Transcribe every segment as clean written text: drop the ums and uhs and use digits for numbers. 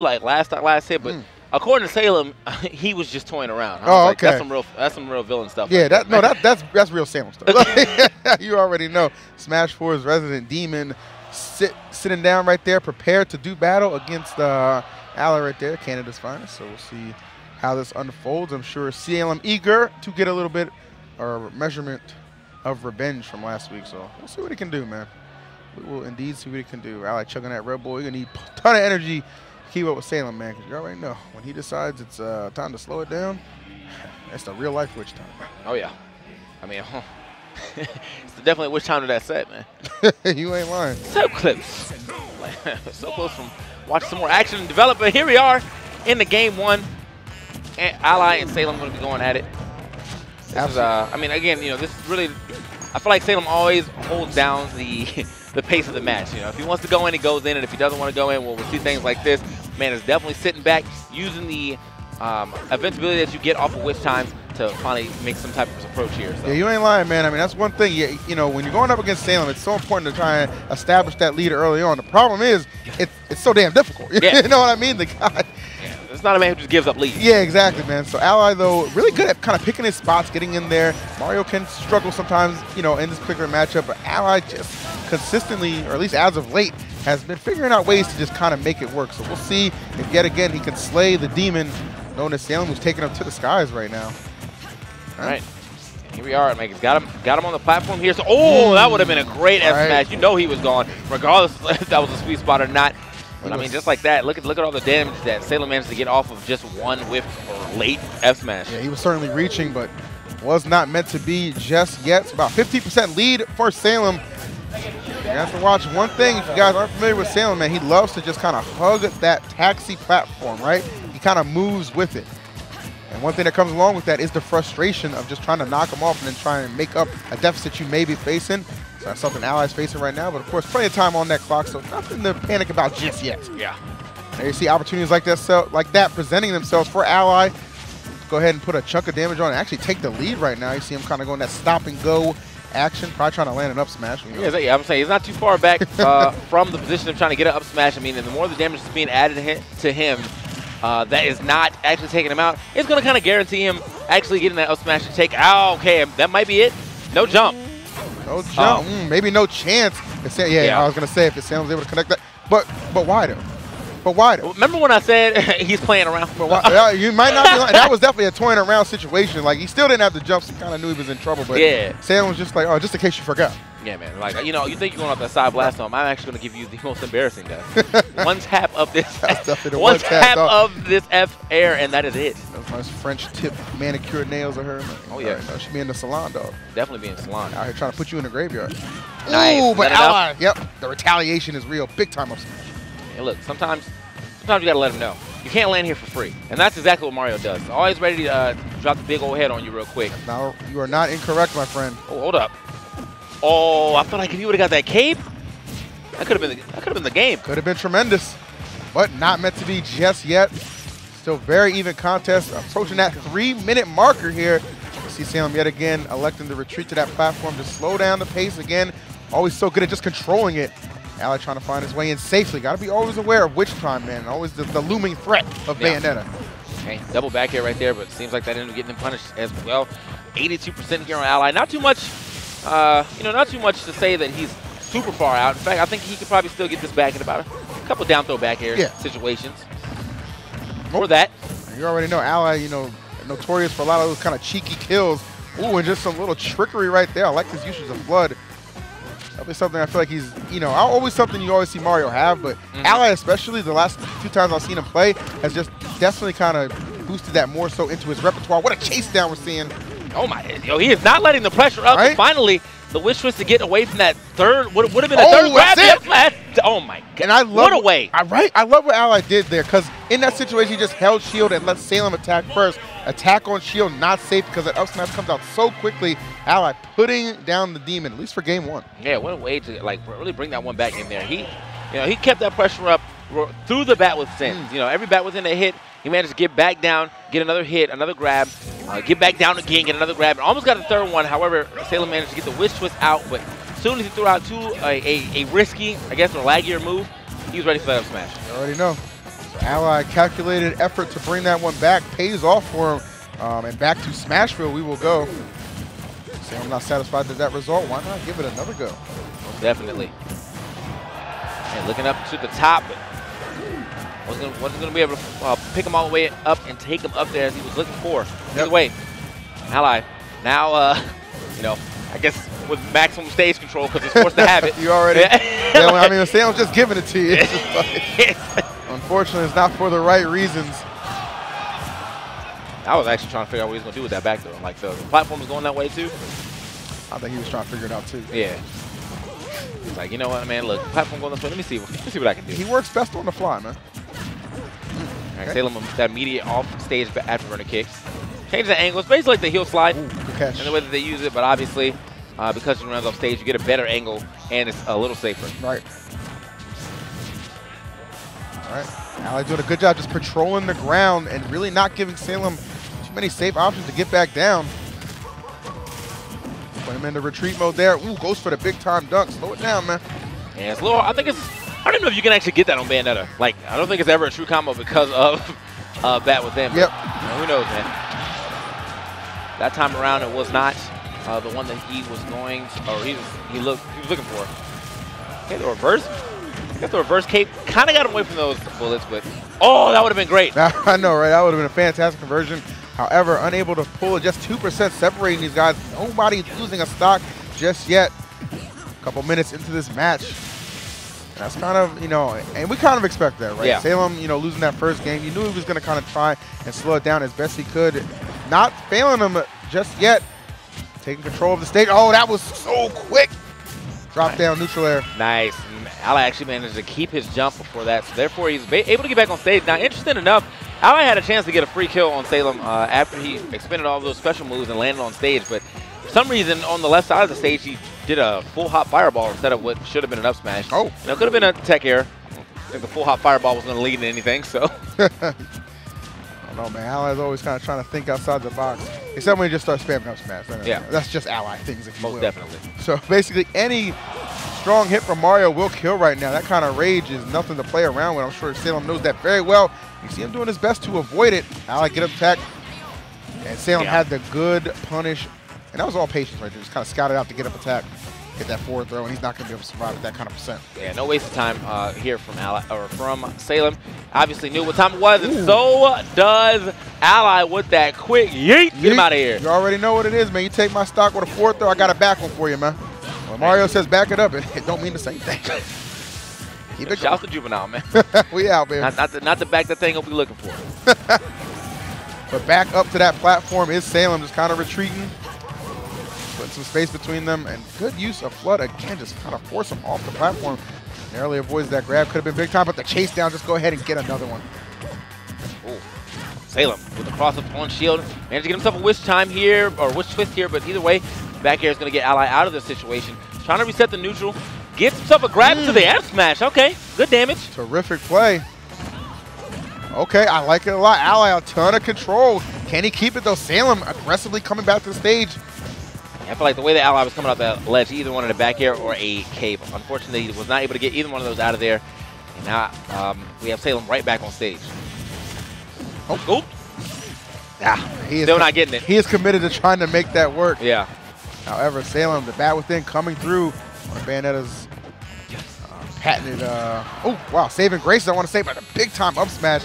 like last hit, but according to Salem, he was just toying around. Okay. That's some real villain stuff. Yeah, right that's real Salem stuff. You already know. Smash 4's resident demon sitting down right there, prepared to do battle against Ally right there, Canada's finest. So we'll see how this unfolds. I'm sure Salem eager to get a little bit or measurement of revenge from last week. So we'll see what he can do, man. We will indeed see what he can do. Ally chugging that Red Bull. You're going to need a ton of energy to keep up with Salem, man, because you already know when he decides it's time to slow it down, that's the real life witch time. Oh, yeah. I mean, it's definitely a witch time to that set, man. You ain't lying. So close. So close from watching some more action and develop. But here we are in the game one. And Ally and Salem going to be going at it. This is, I mean, again, you know, this is really, I feel like Salem always holds down the pace of the match. You know, if he wants to go in, he goes in, and if he doesn't want to go in, well, we'll see things like this. Man is definitely sitting back, using the invincibility that you get off of witch times to finally make some type of approach here. So. Yeah, you ain't lying, man. I mean, that's one thing. You know, when you're going up against Salem, it's so important to try and establish that lead early on. The problem is, it's so damn difficult. Yeah. You know what I mean? The guy. Yeah, it's not a man who just gives up leads. Yeah, exactly, man. So Ally, though, really good at kind of picking his spots, getting in there. Mario can struggle sometimes, you know, in this particular matchup, but Ally just consistently, or at least as of late, has been figuring out ways to just kind of make it work. So we'll see if yet again he can slay the demon known as Salem, who's taking him to the skies right now. All right. Here we are. Like, got him on the platform here. So, oh, that would have been a great F smash. You know he was gone, regardless if that was a sweet spot or not. But I mean, just like that, look at all the damage that Salem managed to get off of just one whiff or late F smash. Yeah, he was certainly reaching, but was not meant to be just yet. It's about 50% lead for Salem. You have to watch one thing. If you guys aren't familiar with Salem, man, he loves to just kind of hug that taxi platform, right? He kind of moves with it. And one thing that comes along with that is the frustration of just trying to knock him off and then try and make up a deficit you may be facing. So that's something Ally's facing right now, but of course, plenty of time on that clock, so nothing to panic about just yet. Yeah. There you see opportunities like that presenting themselves for Ally. Go ahead and put a chunk of damage on and actually take the lead right now. You see him kind of going that stop and go action, probably trying to land an up smash. You know. Yeah, I'm saying he's not too far back from the position of trying to get an up smash. I mean, and the more the damage is being added to him, that is not actually taking him out, it's going to kind of guarantee him actually getting that up smash to take. Oh, okay, that might be it. No jump. No jump. Maybe no chance. Yeah, I was going to say if Salem's able to connect that. But why though? But why though? Remember when I said he's playing around? But why, you might not be lying. That was definitely a toying around situation. Like, he still didn't have the jumps. He kind of knew he was in trouble. But yeah. Salem was just like, oh, just in case you forgot. Yeah, man. Like, you know, you think you're going off that side blast on him. I'm actually going to give you the most embarrassing death. One tap of this. One tap of this F air, and that is it. Those nice French tip manicured nails of her. Man. Oh, yeah. No, she be in the salon, dog. Definitely be in the salon. Out here trying to put you in the graveyard. Nice. Ooh, but Ally. Yep. The retaliation is real. Big time up smash. Yeah, look, sometimes you got to let him know. You can't land here for free. And that's exactly what Mario does. Always ready to drop the big old head on you real quick. Now, you are not incorrect, my friend. Oh, hold up. Oh, I feel like if you would have got that cape, that could have been the game. Could have been tremendous, but not meant to be just yet. Still very even contest, approaching that 3-minute marker here. You see Salem yet again electing to retreat to that platform to slow down the pace again. Always so good at just controlling it. Ally trying to find his way in safely. Got to be always aware of witch time, man. Always the looming threat of Bayonetta. Okay, double back here right there, but it seems like that ended up getting him punished as well. 82% here on Ally. Not too much. You know, not too much to say that he's super far out. In fact, I think he could probably still get this back in about a couple down throw back air situations. For that. You already know Ally, you know, notorious for a lot of those kind of cheeky kills. Ooh, and just some little trickery right there. I like his usage of blood. That'll be something I feel like he's, you know, always something you always see Mario have, but Ally especially, the last 2 times I've seen him play, has just definitely kind of boosted that more so into his repertoire. What a chase down we're seeing. Oh my, yo, he is not letting the pressure up. Right? Finally, the wish was to get away from that third, would have been a third grab. Oh my god. And I love what a way. I love what Ally did there, because in that situation, he just held shield and let Salem attack first. Attack on shield, not safe, because that up smash comes out so quickly. Ally putting down the demon, at least for game 1. Yeah, what a way to like really bring that one back in there. He kept that pressure up through the bat with Sins. You know, every bat within a hit, he managed to get back down, get another hit, another grab, get back down again, get another grab, and almost got the third one. However, Salem managed to get the wish twist out, but as soon as he threw out a risky, I guess, or laggier move, he was ready for that up smash. You already know. Ally calculated effort to bring that one back pays off for him. And back to Smashville we will go. Say I'm not satisfied with that result. Why not give it another go? Most definitely. And looking up to the top. Wasn't going to be able to pick him all the way up and take him up there as he was looking for. Either way, Ally now, you know, I guess with maximum stage control because he's forced to have it. You already. Yeah, I mean, Salem's just giving it to you. It's just like, unfortunately, it's not for the right reasons. I was actually trying to figure out what he was going to do with that back throw. Like, the platform was going that way too. I think he was trying to figure it out too. Yeah. He's like, you know what, man, look, platform going this way. Let me see what I can do. He works best on the fly, man. All right, Salem with that immediate off-stage afterburner kicks. Change the angle. It's basically like the heel slide. Ooh, good catch. And the way that they use it, but obviously, because you run off stage, you get a better angle, and it's a little safer. Right. All right. Ally doing a good job just patrolling the ground and really not giving Salem too many safe options to get back down. Put him into retreat mode there. Ooh, goes for the big-time dunk. Slow it down, man. Yeah, it's a little, I don't even know if you can actually get that on Bayonetta. Like, I don't think it's ever a true combo because of that with them. Yep. Who knows, man. That time around, it was not the one that he was going to, or he was looking for. Okay, the reverse. I guess the reverse cape kind of got away from those bullets, but oh, that would have been great. I know, right? That would have been a fantastic conversion. However, unable to pull it, just 2% separating these guys. Nobody's losing a stock just yet. A couple minutes into this match. And that's kind of, you know, and we kind of expect that, right? Yeah. Salem, you know, losing that first game, you knew he was going to kind of try and slow it down as best he could. Not failing him just yet. Taking control of the stage. Oh, that was so quick. Drop down, neutral air. Nice. Ally actually managed to keep his jump before that, so therefore he's able to get back on stage. Now, interesting enough, Ally had a chance to get a free kill on Salem after he expended all of those special moves and landed on stage, but for some reason, on the left side of the stage, he did a full hop fireball instead of what should have been an up smash. Oh. Now, it could have been a tech error. I think the full hop fireball was going to lead to anything, so. I don't know, man. Ally's always kind of trying to think outside the box. Except when he just starts spamming up smash. Yeah. That's just Ally things, if you will. Most definitely. So basically, any strong hit from Mario will kill right now. That kind of rage is nothing to play around with. I'm sure Salem knows that very well. You see him doing his best to avoid it. Ally get up attack. And Salem had the good punish. And that was all patience right there. Just kind of scouted out to get up attack. Get that forward throw, and he's not going to be able to survive at that kind of percent. Yeah, no waste of time here from Salem. Obviously knew what time it was, and so does Ally with that quick yeet. Get him out of here. You already know what it is, man. You take my stock with a forward throw, I got a back one for you, man. When Mario says back it up, it don't mean the same thing. Keep it Shouts to Juvenile, man. We out, man. Not to back that thing up we looking for. But back up to that platform is Salem, just kind of retreating. Putting some space between them, and good use of Flood again, just kind of force him off the platform. Narrowly avoids that grab, could have been big time, but the chase down, just go ahead and get another one. Ooh. Salem with the cross up on shield, managed to get himself a wish time here, or wish twist here, but either way, back air is going to get Ally out of this situation. Trying to reset the neutral, gets himself a grab into the F smash. Okay, good damage. Terrific play. Okay, I like it a lot. Ally, a ton of control. Can he keep it though? Salem aggressively coming back to the stage. I feel like the way that Ally was coming off that ledge, he either wanted a back air or a cape. Unfortunately, he was not able to get either one of those out of there. And now we have Salem right back on stage. Oh, He is still not getting it. He is committed to trying to make that work. Yeah. However, Salem, the bat within coming through. One of Bayonetta's patented, oh, wow, saving grace, I want to say, but a big time up smash.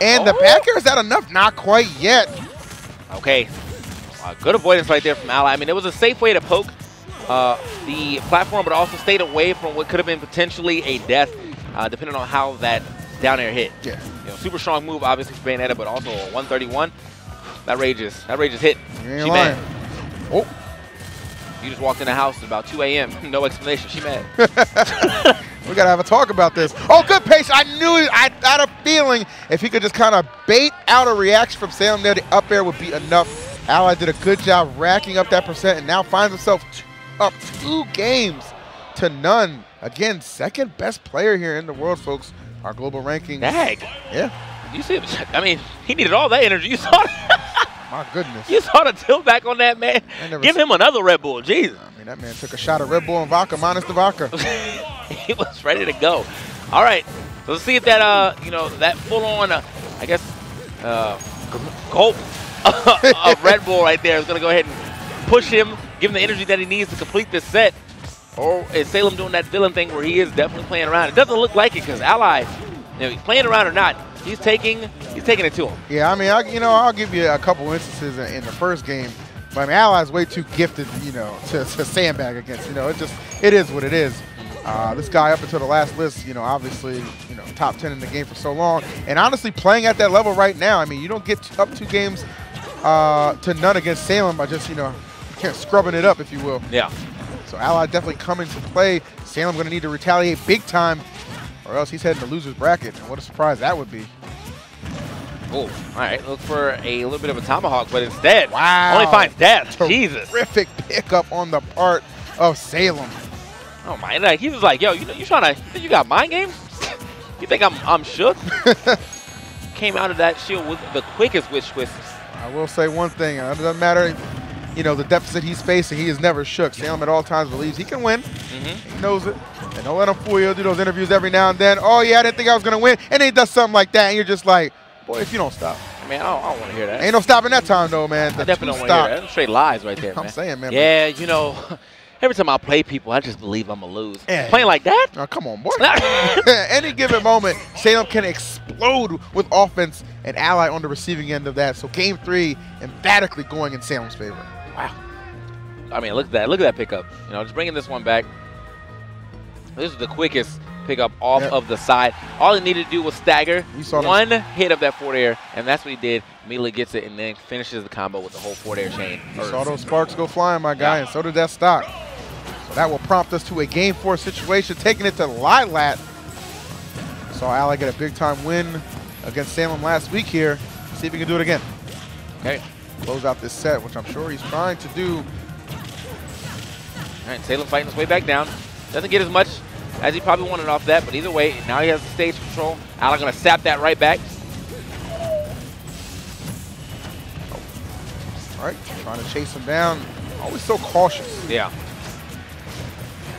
And the back air, is that enough? Not quite yet. Okay. Good avoidance right there from Ally. I mean, it was a safe way to poke the platform, but also stayed away from what could have been potentially a death, depending on how that down air hit. Yeah. You know, super strong move, obviously, for Bayonetta, but also a 131. That rage is hit. You ain't lying. Oh. You just walked in the house at about 2 a.m. No explanation. She mad. We got to have a talk about this. Oh, good pace. I knew it. I had a feeling if he could just kind of bait out a reaction from Salem there, the up air would be enough. Ally did a good job racking up that percent and now finds himself up 2 games to none. Again, second best player here in the world, folks. Our global ranking. Dag. Yeah. You see, I mean, he needed all that energy. You saw it. My goodness. You saw the tilt back on that, man. Give him another Red Bull. Jesus. I mean, that man took a shot of Red Bull and vodka minus the vodka. He was ready to go. All right. Let's see if that, you know, that full-on, I guess, gulp of Red Bull right there is going to go ahead and push him, give him the energy that he needs to complete this set. Or is Salem doing that villain thing where he is definitely playing around? It doesn't look like it because Ally, you know, playing around or not, he's taking it to him. Yeah, I mean, I'll give you a couple instances in the first game. But I mean, Ally's way too gifted, you know, to sandbag against. You know, it is what it is. This guy up until the last list, you know, obviously, you know, top 10 in the game for so long. And honestly, playing at that level right now, I mean, you don't get up 2 games to none against Salem by just, you know, scrubbing it up, if you will. Yeah. So Ally definitely coming to play. Salem going to need to retaliate big time, or else he's heading to loser's bracket. And what a surprise that would be. Oh, all right. Look for a little bit of a tomahawk, but instead, wow, only finds death. Jesus. Terrific pickup on the part of Salem. Oh my! Like he was like, "Yo, you trying to? You got mind games? You think I'm shook?" Came out of that shield with the quickest witch twist. I will say one thing: it doesn't matter, you know, the deficit he's facing. He is never shook. Salem at all times believes he can win. He knows it. And don't let him fool you. He'll do those interviews every now and then. Oh yeah, I didn't think I was gonna win, and then he does something like that, and you're just like, boy, if you don't stop. Man, I don't want to hear that. Ain't no stopping that time though, man. I definitely don't want to hear that. That's straight lies right there, man. I'm saying, man. Yeah, you know. Every time I play people, I just believe I'm going to lose. Yeah. Playing like that? Oh, come on, boy. Any given moment, Salem can explode with offense, and Ally on the receiving end of that. So game 3, emphatically going in Salem's favor. Wow. I mean, look at that. Look at that pickup. You know, just bringing this one back. This is the quickest pickup off of the side. All he needed to do was stagger one hit of that forward air, and that's what he did. Immediately gets it and then finishes the combo with the whole forward air chain. You saw those sparks go flying, my guy, and so did that stock. So that will prompt us to a game 4 situation, taking it to Lilat. Saw Ally get a big-time win against Salem last week here. See if he can do it again. Okay. Close out this set, which I'm sure he's trying to do. All right, Salem fighting his way back down. Doesn't get as much as he probably wanted off that, but either way, now he has the stage control. Ally going to sap that right back. All right, trying to chase him down. Always so cautious. Yeah.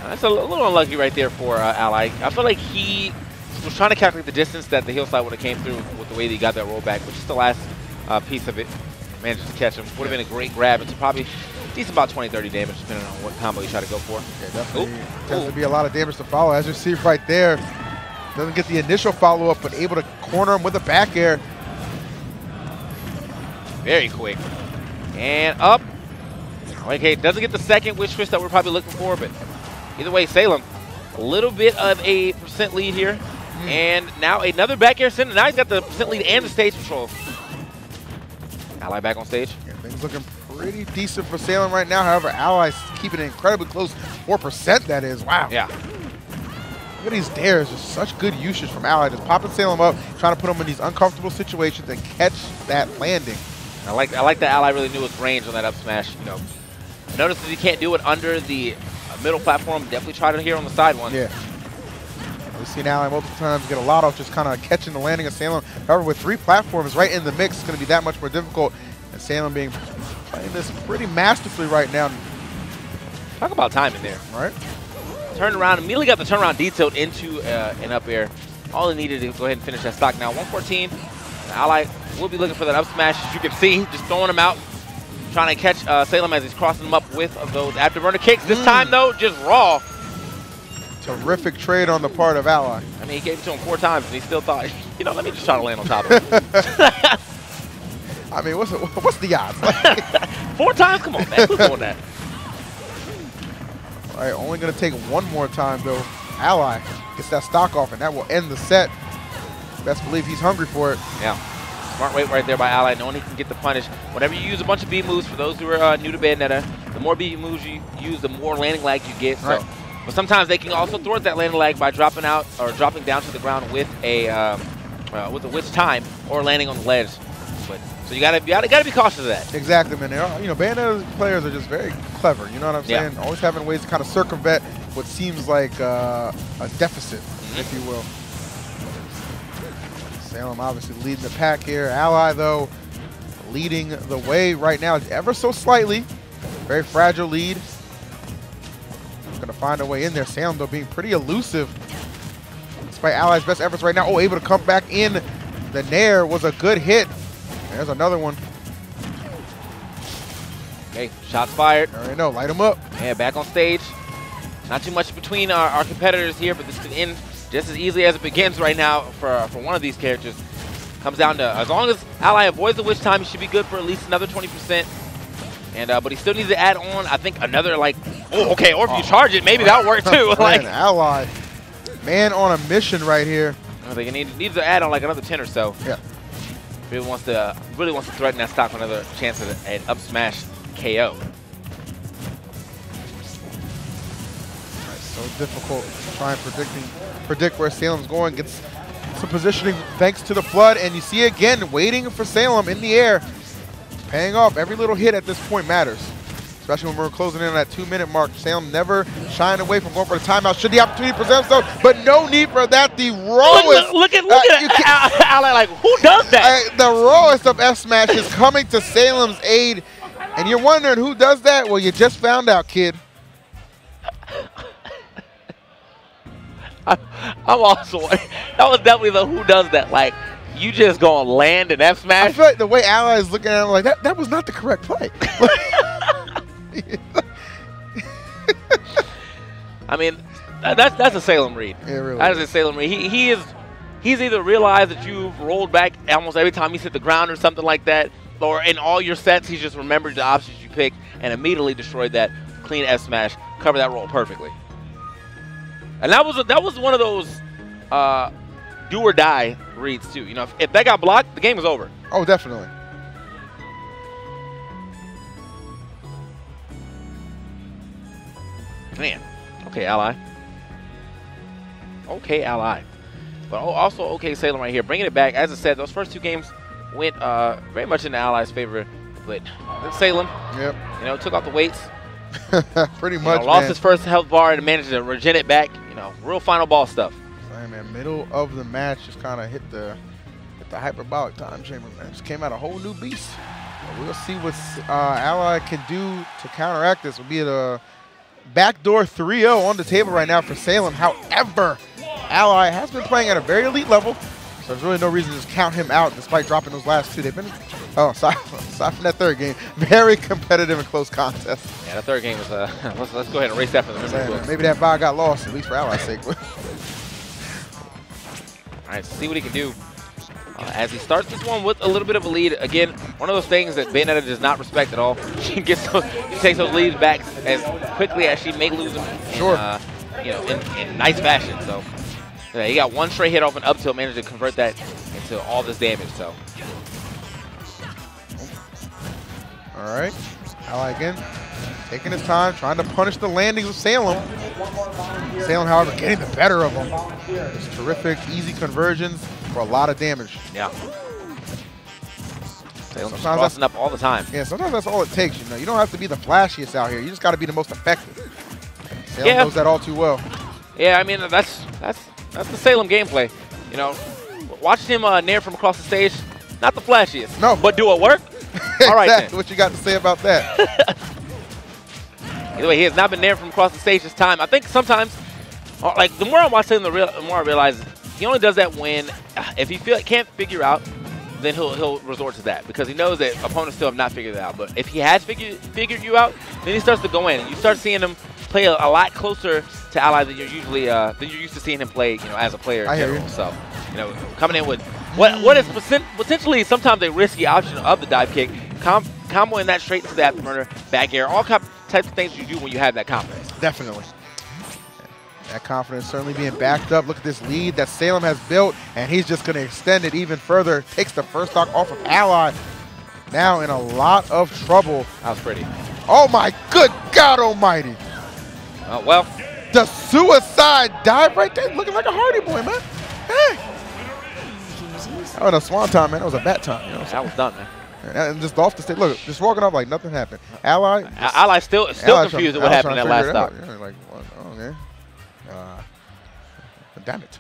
That's a little unlucky right there for Ally. I feel like he was trying to calculate the distance that the hillside would have came through with the way that he got that roll back, which is the last piece of it. Managed to catch him. Would have been a great grab. It's probably decent about 20, 30 damage, depending on what combo you try to go for. Yeah, definitely tends to be a lot of damage to follow. As you see right there, doesn't get the initial follow-up, but able to corner him with a back air. Very quick. And up. Okay, doesn't get the second witch twist that we're probably looking for, but either way, Salem, a little bit of a percent lead here. And now another back air center. Now he's got the percent lead and the stage control. Ally back on stage. Yeah, things looking pretty decent for Salem right now. However, Ally's keeping it incredibly close. 4% that is. Wow. Yeah. Look at these dares. Just such good usage from Ally. Just popping Salem up, trying to put him in these uncomfortable situations and catch that landing. I like that Ally really knew his range on that up smash. You know, notice that he can't do it under the middle platform. Definitely try it here on the side one. Yeah. We've seen Ally multiple times get a lot off just kind of catching the landing of Salem. However, with 3 platforms right in the mix, it's going to be that much more difficult. And Salem playing this pretty masterfully right now. Talk about timing there. Right. Turned around, immediately got the turnaround detailed into an up air. All he needed to go ahead and finish that stock now. 114. Ally will be looking for that up smash, as you can see, just throwing him out. Trying to catch Salem as he's crossing him up with those afterburner kicks. This time, though, just raw. Terrific trade on the part of Ally. I mean, he gave it to him 4 times, and he still thought, you know, let me just try to land on top of him. I mean, what's the odds? 4 times? Come on, man. Who's doing that? All right, only going to take 1 more time, though. Ally gets that stock off, and that will end the set. Best believe he's hungry for it. Yeah. Smart wait right there by Ally, knowing he can get the punish. Whenever you use a bunch of B moves, for those who are new to Bayonetta, the more B moves you use, the more landing lag you get. Right. So, but sometimes they can also thwart that landing lag by dropping out or dropping down to the ground with a witch time or landing on the ledge. But so you gotta be cautious of that. Exactly, man. You know, Bayonetta players are just very clever. You know what I'm saying? Yeah. Always having ways to kind of circumvent what seems like a deficit, if you will. Salem obviously leading the pack here. Ally, though, leading the way right now ever so slightly. Very fragile lead. Going to find a way in there. Salem, though, being pretty elusive. despite Ally's best efforts right now. Oh, able to come back in. The Nair was a good hit. There's another one. Okay, shots fired. All right, no, light him up. Yeah, back on stage. Not too much between our competitors here, but this could end just as easily as it begins right now for one of these characters. Comes down to, as long as Ally avoids the witch time, he should be good for at least another 20%. And but he still needs to add on, I think, another like, oh, okay, or if you charge it, maybe that'll work too. Like Ally, man on a mission right here. I think he needs to add on like another 10 or so. Yeah. Really wants to threaten that stock for another chance at an up smash KO. So difficult to try and predict where Salem's going. Gets some positioning thanks to the flood, and you see again waiting for Salem in the air, paying off. Every little hit at this point matters, especially when we're closing in on that 2-minute mark. Salem never shying away from going for the timeout should the opportunity present itself, but no need for that. The rawest. Look at Ally, like, who does that? The rawest of F smashes coming to Salem's aid, and you're wondering who does that? Well, you just found out, kid. I'm also, that was definitely the who does that. Like, you just gonna land an F smash? I feel like the way Ally is looking at him, like, that was not the correct play. I mean, that's a Salem read. Yeah, really. That is a Salem read. He's either realized that you've rolled back almost every time he's hit the ground or something like that, or in all your sets, he's just remembered the options you picked and immediately destroyed that clean F smash, covered that roll perfectly. And that was one of those do or die reads too. You know, if that got blocked, the game was over. Oh, definitely. Man, okay, Ally. Okay, Ally. But also okay, Salem right here, bringing it back. As I said, those first two games went very much in Ally's favor, but Salem, yep, you know, took off the weights. Pretty much, lost his first health bar and managed to regen it back. You know, real final ball stuff. Same, man. Middle of the match just kind of hit the hyperbolic time chamber, man. Just came out a whole new beast. But we'll see what Ally can do to counteract this. Will be a backdoor 3-0 on the table right now for Salem. However, Ally has been playing at a very elite level, so there's really no reason to just count him out despite dropping those last two. They've been, aside from that third game, very competitive and close contest. Yeah, the third game was, let's go ahead and erase that from the memory books. Maybe that ball got lost, at least for Ally's sake. All right, see what he can do. As he starts this one with a little bit of a lead. Again, one of those things that Bayonetta does not respect at all. She takes those leads back as quickly as she may lose them in, you know, in nice fashion. So yeah, he got one straight hit off an up tilt, managed to convert that into all this damage. So all right, Ally again, taking his time, trying to punish the landings of Salem. Salem, however, getting the better of him. Just terrific, easy conversions for a lot of damage. Yeah. Salem's crossing up all the time. Yeah, sometimes that's all it takes. You know, you don't have to be the flashiest out here. You just got to be the most effective. Salem knows that all too well. Yeah, I mean that's the Salem gameplay. You know, watching him nair from across the stage, not the flashiest. No, but do it work? All right, exactly. then. What you got to say about that? Either way, he has not been nair from across the stage this time. I think sometimes, like the more I watch him, the more I realize he only does that when, if he can't figure out, then he'll resort to that because he knows that opponents still have not figured it out. But if he has figured you out, then he starts to go in, and you start seeing him play a lot closer to Ally than you're used to seeing him play, you know, as a player in general. So, you know, coming in with what is potentially sometimes a risky option of the dive kick, comboing that straight into the afterburner, back air, all types of things you do when you have that confidence. Definitely. That confidence certainly being backed up. Look at this lead that Salem has built, and he's just going to extend it even further. Takes the first stock off of Ally. Now in a lot of trouble. That was pretty. Oh my good God almighty. Well. The suicide dive right there, looking like a Hardy Boy, man. Hey. That was a swan time, man. That was a bat time. You know that was done, man. And just off the stage, look, just walking off like nothing happened. Ally still confused at what happened in that last stock. Yeah, like, oh, okay. Damn it.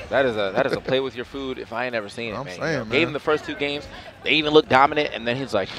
That is a play with your food if I ain't ever seen it, man. Saying, You know, man. gave him the first two games. They even looked dominant, and then he's like,